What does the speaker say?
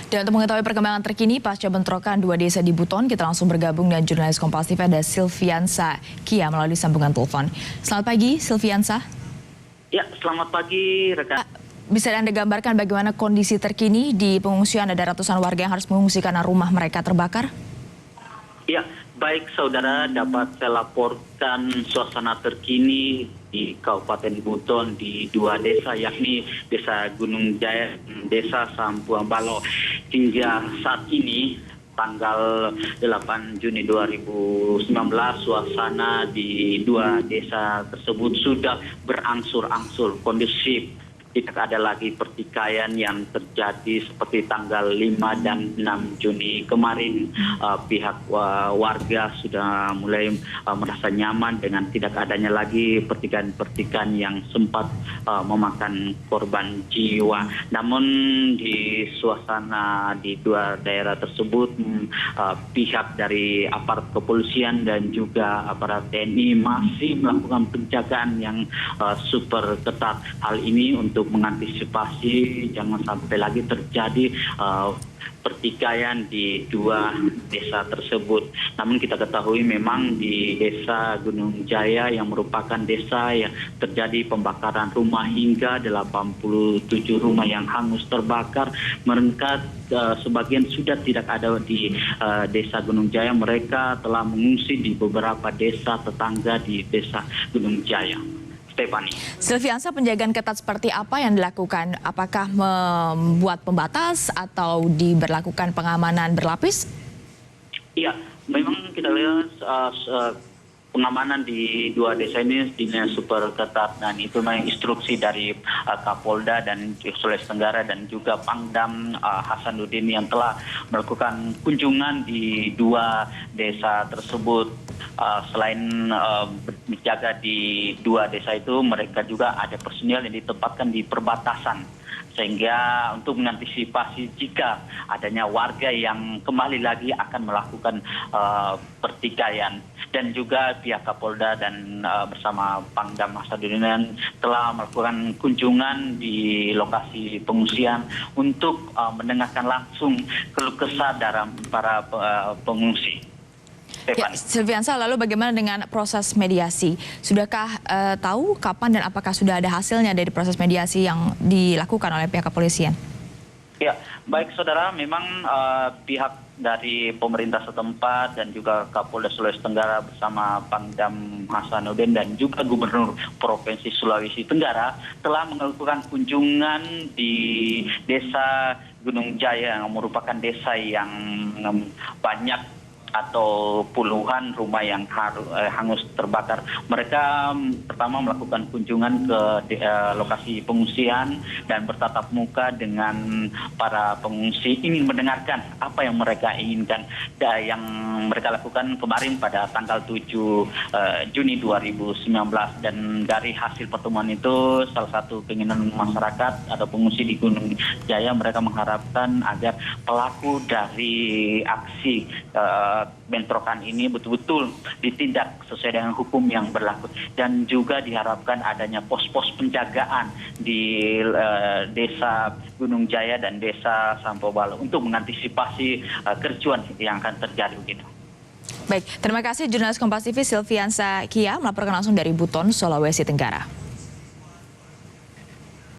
Dan untuk mengetahui perkembangan terkini pasca bentrokan dua desa di Buton, kita langsung bergabung dengan jurnalis Kompas TV ada Silviansa Kia melalui sambungan telepon. Selamat pagi, Silviansa. Ya, selamat pagi, rekan. Bisa Anda gambarkan bagaimana kondisi terkini di pengungsian? Ada ratusan warga yang harus mengungsi karena rumah mereka terbakar? Ya, baik saudara, dapat saya laporkan suasana terkini di Kabupaten Buton di dua desa, yakni Desa Gunung Jaya dan Desa Sampuang Balo. Hingga saat ini, tanggal 8 Juni 2019, suasana di dua desa tersebut sudah berangsur-angsur kondusif. Tidak ada lagi pertikaian yang terjadi seperti tanggal 5 dan 6 Juni kemarin. Pihak warga sudah mulai merasa nyaman dengan tidak adanya lagi pertikaian-pertikaian yang sempat memakan korban jiwa. Namun di suasana di dua daerah tersebut, pihak dari aparat kepolisian dan juga aparat TNI masih melakukan penjagaan yang super ketat. Hal ini untuk mengantisipasi jangan sampai lagi terjadi pertikaian di dua desa tersebut. Namun kita ketahui memang di Desa Gunung Jaya yang merupakan desa yang terjadi pembakaran rumah hingga 87 rumah yang hangus terbakar. Mereka sebagian sudah tidak ada di Desa Gunung Jaya. Mereka telah mengungsi di beberapa desa tetangga di Desa Gunung Jaya. Silviansa, penjagaan ketat seperti apa yang dilakukan? Apakah membuat pembatas atau diberlakukan pengamanan berlapis? Iya, memang kita lihat pengamanan di dua desa ini super ketat, dan itu memang instruksi dari Kapolda dan Sulawesi Tenggara dan juga Pangdam Hasanuddin yang telah melakukan kunjungan di dua desa tersebut. Selain menjaga di dua desa itu, mereka juga ada personil yang ditempatkan di perbatasan, sehingga untuk mengantisipasi jika adanya warga yang kembali lagi akan melakukan pertikaian. Dan juga pihak Kapolda dan bersama Pangdam Hasanuddin telah melakukan kunjungan di lokasi pengungsian untuk mendengarkan langsung keluh kesah dari para pengungsi. Ya, Silviansa, lalu bagaimana dengan proses mediasi? Sudahkah tahu kapan dan apakah sudah ada hasilnya dari proses mediasi yang dilakukan oleh pihak kepolisian? Ya, baik saudara, memang pihak dari pemerintah setempat dan juga Kapolda Sulawesi Tenggara bersama Pangdam Hasanuddin dan juga Gubernur Provinsi Sulawesi Tenggara telah melakukan kunjungan di Desa Gunung Jaya yang merupakan desa yang banyak atau puluhan rumah yang hangus terbakar. Mereka pertama melakukan kunjungan ke lokasi pengungsian dan bertatap muka dengan para pengungsi, ingin mendengarkan apa yang mereka inginkan. Yang mereka lakukan kemarin pada tanggal 7 Juni 2019, dan dari hasil pertemuan itu salah satu keinginan masyarakat atau pengungsi di Gunung Jaya, mereka mengharapkan agar pelaku dari aksi bentrokan ini betul-betul ditindak sesuai dengan hukum yang berlaku, dan juga diharapkan adanya pos-pos penjagaan di Desa Gunung Jaya dan Desa Sampuang Balo untuk mengantisipasi kericuan yang akan terjadi begitu. Baik, terima kasih jurnalis Kompas TV Silviansa Kia melaporkan langsung dari Buton, Sulawesi Tenggara.